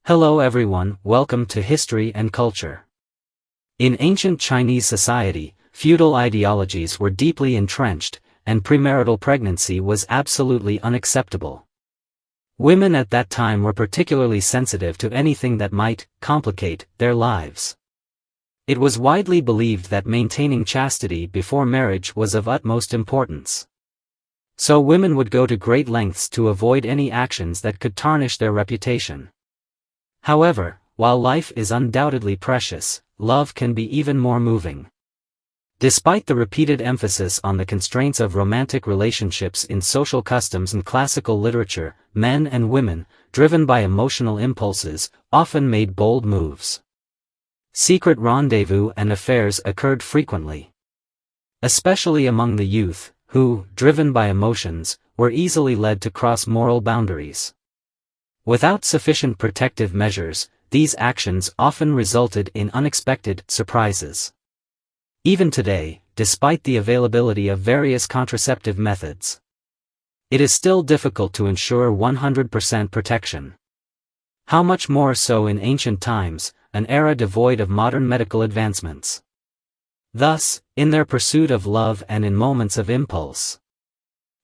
Hello everyone, welcome to History and Culture. In ancient Chinese society, feudal ideologies were deeply entrenched, and premarital pregnancy was absolutely unacceptable. Women at that time were particularly sensitive to anything that might complicate their lives. It was widely believed that maintaining chastity before marriage was of utmost importance. So women would go to great lengths to avoid any actions that could tarnish their reputation. However, while life is undoubtedly precious, love can be even more moving. Despite the repeated emphasis on the constraints of romantic relationships in social customs and classical literature, men and women, driven by emotional impulses, often made bold moves. Secret rendezvous and affairs occurred frequently. Especially among the youth, who, driven by emotions, were easily led to cross moral boundaries. Without sufficient protective measures, these actions often resulted in unexpected surprises. Even today, despite the availability of various contraceptive methods, it is still difficult to ensure 100% protection. How much more so in ancient times, an era devoid of modern medical advancements. Thus, in their pursuit of love and in moments of impulse,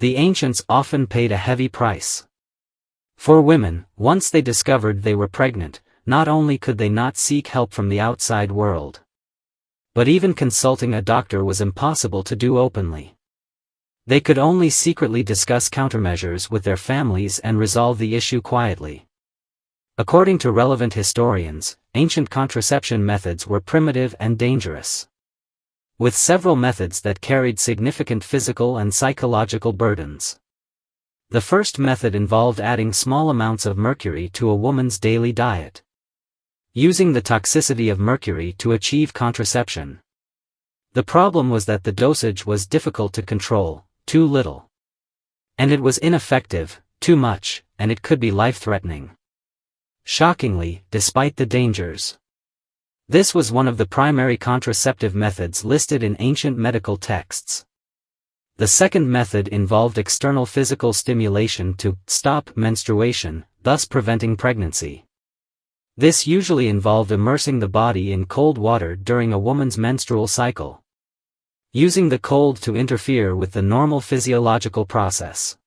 the ancients often paid a heavy price. For women, once they discovered they were pregnant, not only could they not seek help from the outside world, but even consulting a doctor was impossible to do openly. They could only secretly discuss countermeasures with their families and resolve the issue quietly. According to relevant historians, ancient contraception methods were primitive and dangerous, with several methods that carried significant physical and psychological burdens. The first method involved adding small amounts of mercury to a woman's daily diet, using the toxicity of mercury to achieve contraception. The problem was that the dosage was difficult to control, too little, and it was ineffective, too much, and it could be life-threatening. Shockingly, despite the dangers, this was one of the primary contraceptive methods listed in ancient medical texts. The second method involved external physical stimulation to stop menstruation, thus preventing pregnancy. This usually involved immersing the body in cold water during a woman's menstrual cycle, using the cold to interfere with the normal physiological process.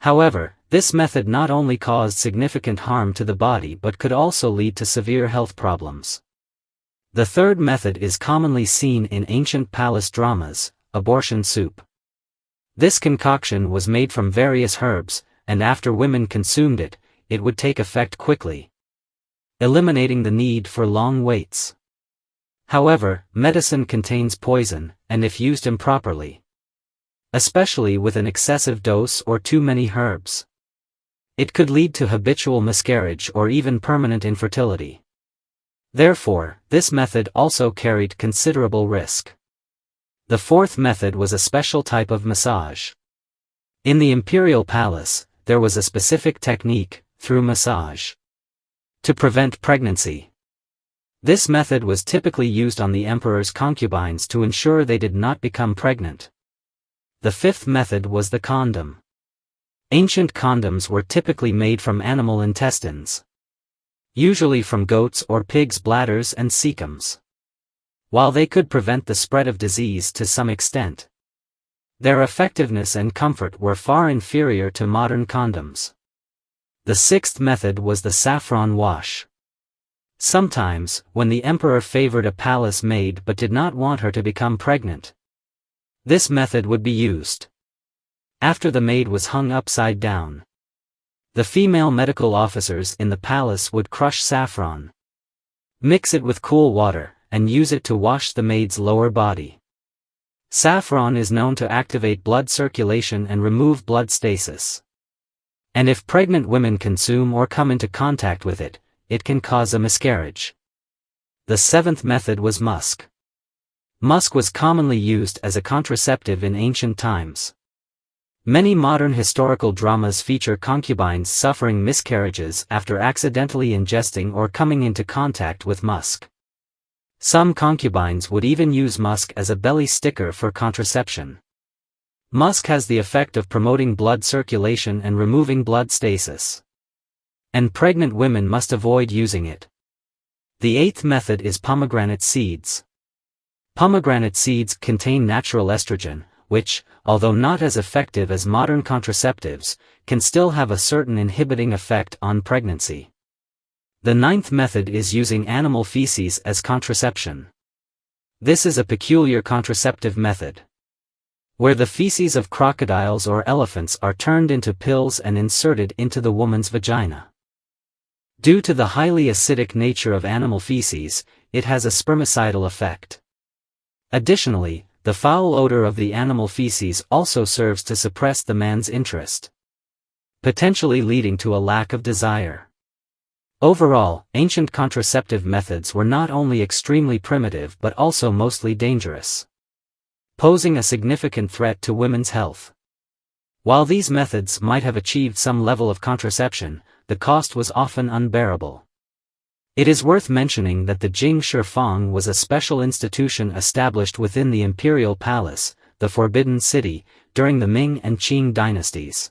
However, this method not only caused significant harm to the body but could also lead to severe health problems. The third method is commonly seen in ancient palace dramas: abortion soup. This concoction was made from various herbs, and after women consumed it, it would take effect quickly, eliminating the need for long waits. However, medicine contains poison, and if used improperly, especially with an excessive dose or too many herbs, it could lead to habitual miscarriage or even permanent infertility. Therefore, this method also carried considerable risk. The fourth method was a special type of massage. In the Imperial palace, there was a specific technique, through massage, to prevent pregnancy. This method was typically used on the emperor's concubines to ensure they did not become pregnant. The fifth method was the condom. Ancient condoms were typically made from animal intestines, usually from goats' or pigs' bladders and cecums. While they could prevent the spread of disease to some extent, their effectiveness and comfort were far inferior to modern condoms. The sixth method was the saffron wash. Sometimes, when the emperor favored a palace maid but did not want her to become pregnant, this method would be used. After the maid was hung upside down, the female medical officers in the palace would crush saffron, mix it with cool water, and use it to wash the maid's lower body. Saffron is known to activate blood circulation and remove blood stasis. And if pregnant women consume or come into contact with it, it can cause a miscarriage. The seventh method was musk. Musk was commonly used as a contraceptive in ancient times. Many modern historical dramas feature concubines suffering miscarriages after accidentally ingesting or coming into contact with musk. Some concubines would even use musk as a belly sticker for contraception. Musk has the effect of promoting blood circulation and removing blood stasis. and pregnant women must avoid using it. The eighth method is pomegranate seeds. Pomegranate seeds contain natural estrogen, which, although not as effective as modern contraceptives, can still have a certain inhibiting effect on pregnancy. The ninth method is using animal feces as contraception. This is a peculiar contraceptive method, where the feces of crocodiles or elephants are turned into pills and inserted into the woman's vagina. Due to the highly acidic nature of animal feces, it has a spermicidal effect. Additionally, the foul odor of the animal feces also serves to suppress the man's interest, potentially leading to a lack of desire. Overall, ancient contraceptive methods were not only extremely primitive but also mostly dangerous, posing a significant threat to women's health. While these methods might have achieved some level of contraception, the cost was often unbearable. It is worth mentioning that the Jing Shi Fang was a special institution established within the Imperial Palace, the Forbidden City, during the Ming and Qing dynasties.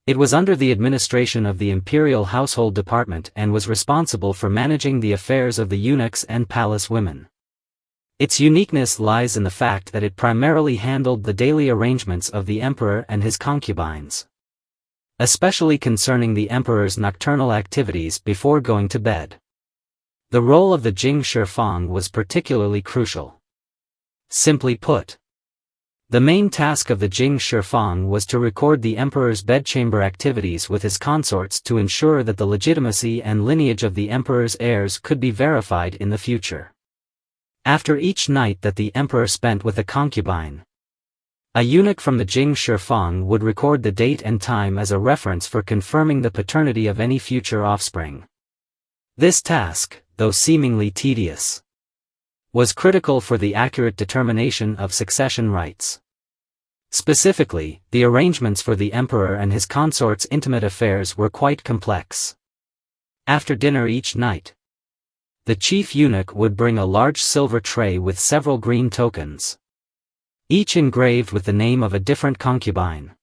It was under the administration of the Imperial Household Department and was responsible for managing the affairs of the eunuchs and palace women. Its uniqueness lies in the fact that it primarily handled the daily arrangements of the emperor and his concubines, especially concerning the emperor's nocturnal activities before going to bed. The role of the Jing Shi Fang was particularly crucial. Simply put, the main task of the Jing Shi Fang was to record the emperor's bedchamber activities with his consorts to ensure that the legitimacy and lineage of the emperor's heirs could be verified in the future. After each night that the emperor spent with a concubine, a eunuch from the Jing Shi Fang would record the date and time as a reference for confirming the paternity of any future offspring. This task, though seemingly tedious, was critical for the accurate determination of succession rights. Specifically, the arrangements for the emperor and his consort's intimate affairs were quite complex. After dinner each night, the chief eunuch would bring a large silver tray with several green tokens, each engraved with the name of a different concubine.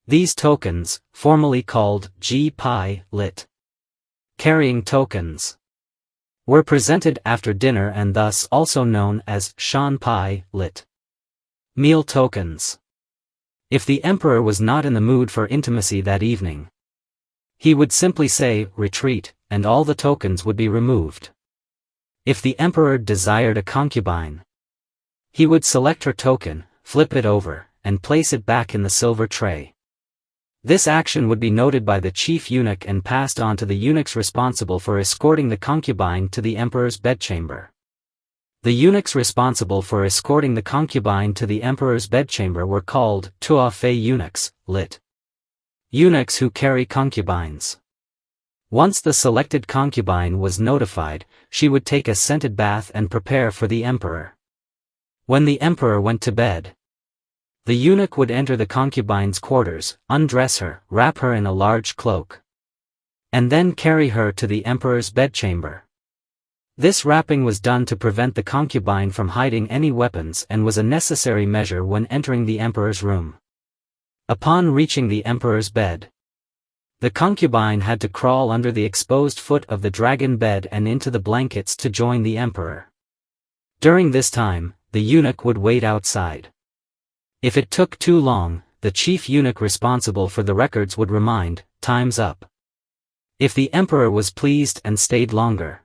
These tokens, formally called ji pai, lit. Carrying tokens, were presented after dinner and thus also known as shan pai, lit. Meal tokens. If the emperor was not in the mood for intimacy that evening, he would simply say, "Retreat," and all the tokens would be removed. If the emperor desired a concubine, he would select her token, flip it over, and place it back in the silver tray. This action would be noted by the chief eunuch and passed on to the eunuchs responsible for escorting the concubine to the emperor's bedchamber. The eunuchs responsible for escorting the concubine to the emperor's bedchamber were called tuafei eunuchs, lit. Eunuchs who carry concubines. Once the selected concubine was notified, she would take a scented bath and prepare for the emperor. When the emperor went to bed, the eunuch would enter the concubine's quarters, undress her, wrap her in a large cloak, and then carry her to the emperor's bedchamber. This wrapping was done to prevent the concubine from hiding any weapons and was a necessary measure when entering the emperor's room. Upon reaching the emperor's bed, the concubine had to crawl under the exposed foot of the dragon bed and into the blankets to join the emperor. During this time, the eunuch would wait outside. If it took too long, the chief eunuch responsible for the records would remind, "Time's up." If the emperor was pleased and stayed longer,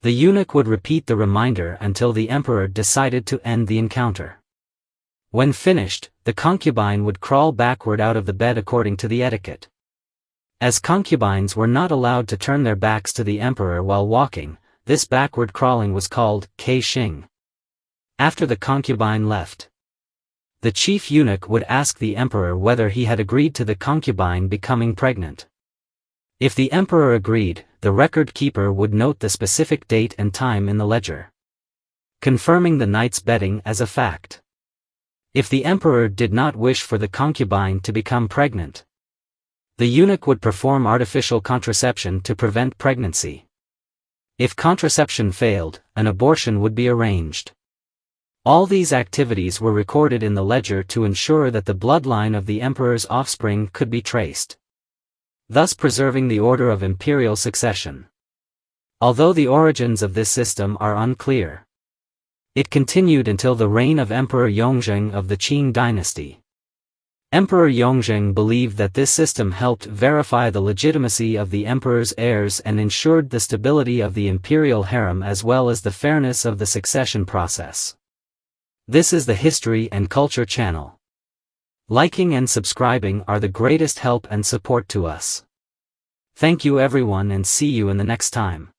the eunuch would repeat the reminder until the emperor decided to end the encounter. When finished, the concubine would crawl backward out of the bed according to the etiquette. As concubines were not allowed to turn their backs to the emperor while walking, this backward crawling was called kei xing. After the concubine left, the chief eunuch would ask the emperor whether he had agreed to the concubine becoming pregnant. If the emperor agreed, the record keeper would note the specific date and time in the ledger, confirming the night's betting as a fact. If the emperor did not wish for the concubine to become pregnant, the eunuch would perform artificial contraception to prevent pregnancy. If contraception failed, an abortion would be arranged. All these activities were recorded in the ledger to ensure that the bloodline of the emperor's offspring could be traced. thus preserving the order of imperial succession. Although the origins of this system are unclear, it continued until the reign of Emperor Yongzheng of the Qing dynasty. Emperor Yongzheng believed that this system helped verify the legitimacy of the emperor's heirs and ensured the stability of the imperial harem as well as the fairness of the succession process. This is the History and Culture channel. Liking and subscribing are the greatest help and support to us. Thank you everyone and see you in the next time.